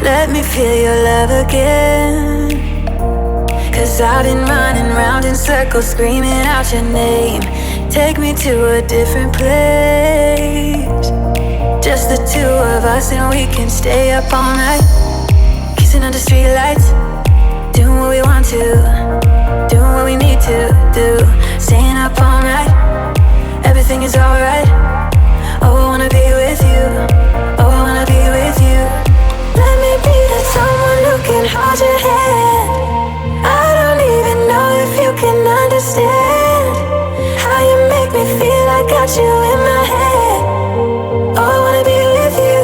Let me feel your love again. 'Cause I've been running round in circles, screaming out your name. Take me to a different place. Just the two of us and we can stay up all night, kissing under streetlights, doing what we want to, doing what we need to do. Staying up all night, everything is alright. Oh, I wanna be with you. Oh, I wanna be with you. Let me be that someone who can hold your hand. I don't even know if you can understand how you make me feel. I got you in my head. Oh, I wanna be with you.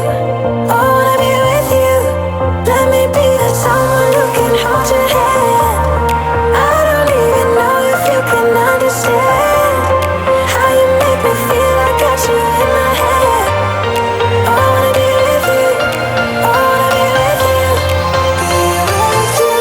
Oh, I wanna be with you. Let me be that someone who can hold your hand. I don't even know if you can understand how you make me feel. I got you in my head. Oh, I wanna be with you. Oh, I wanna be with you. Be with you.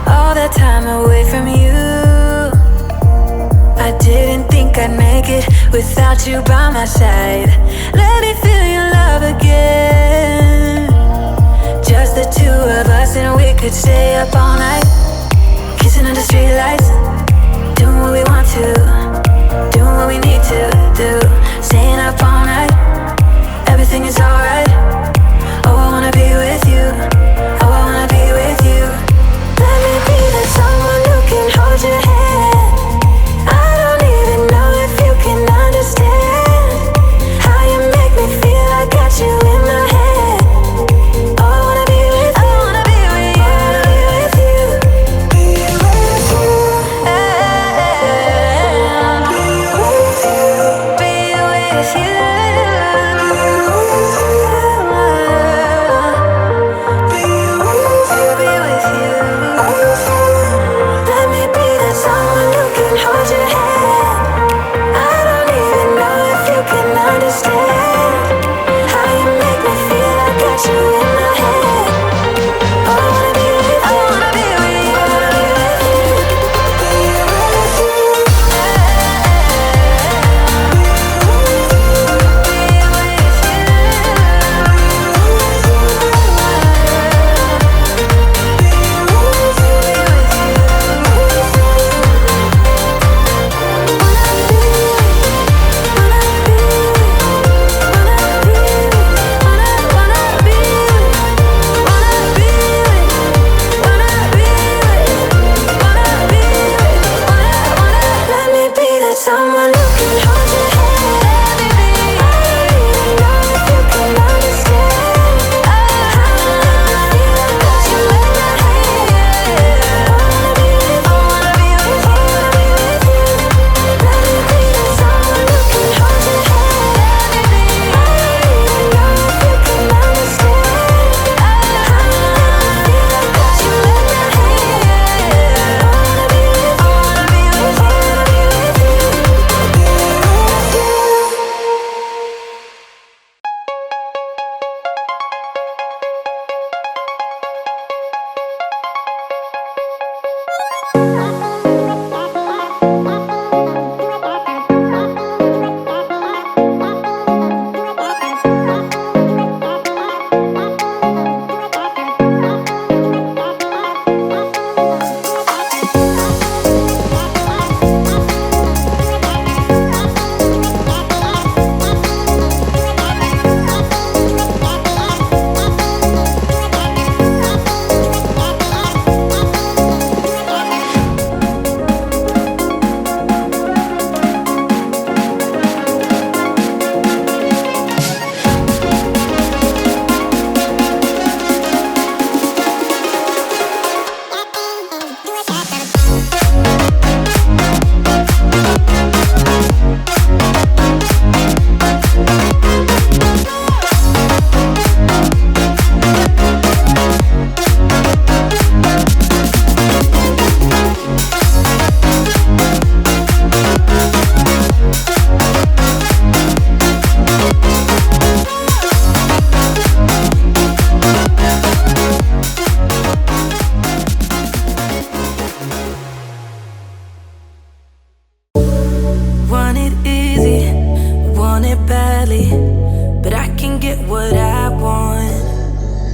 All that time away from you, I didn't think I'd make it without you by my side. Let me feel your love again. Just the two of us and we could stay up all night, kissing under streetlights, doing what we want to, doing what we need to do. Staying up all night, everything is alright. Oh, I wanna be with you. Oh, I wanna be with you. Let me be that someone who can hold your hand. I don't even know if you can understand how you make me feel. I got you in my head. Oh, I wanna be with you. I wanna be with you. I wanna be with you. Be with you. Hey, hey, hey.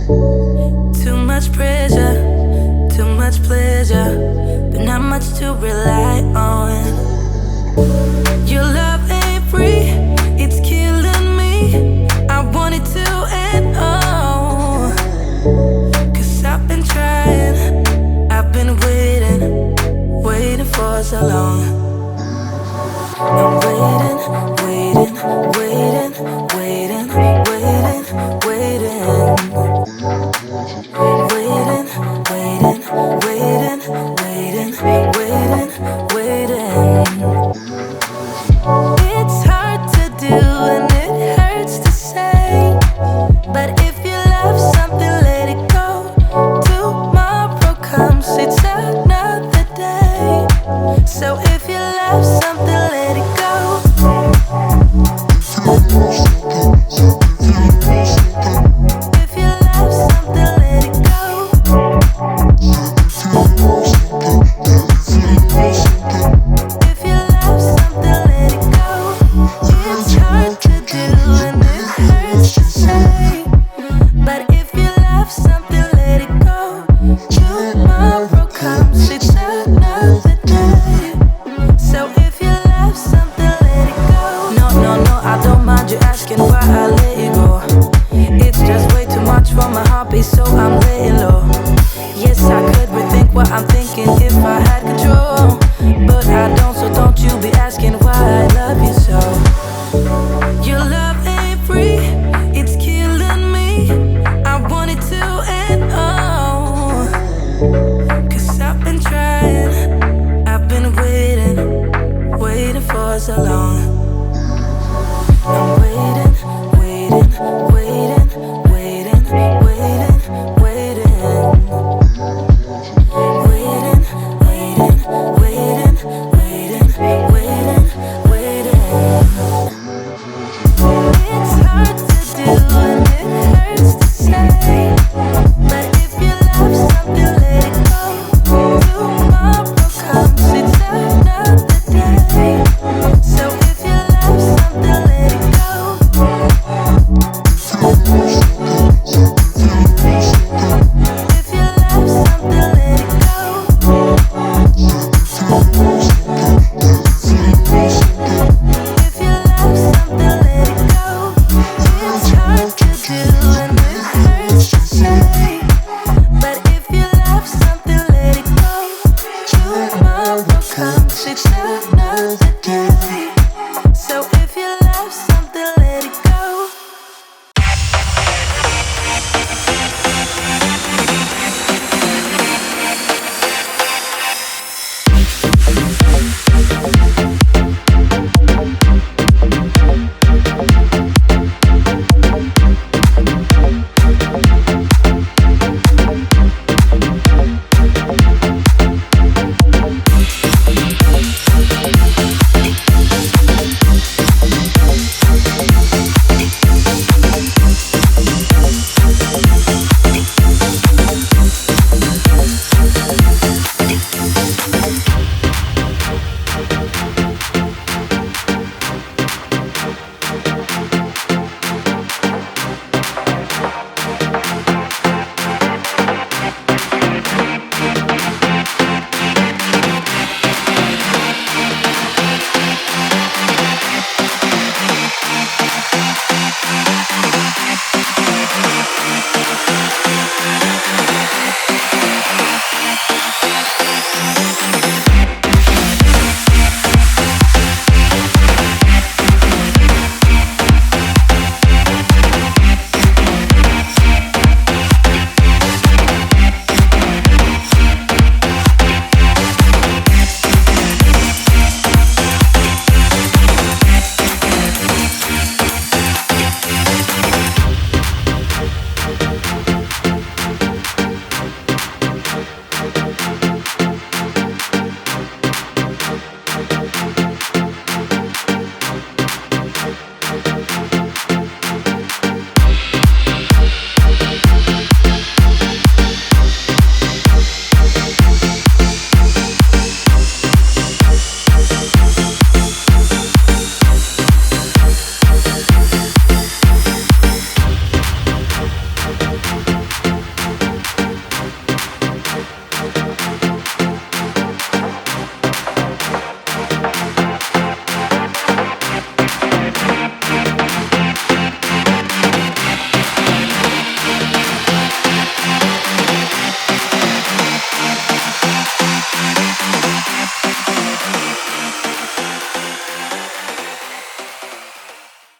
Too much pressure, too much pleasure, but not much to relax.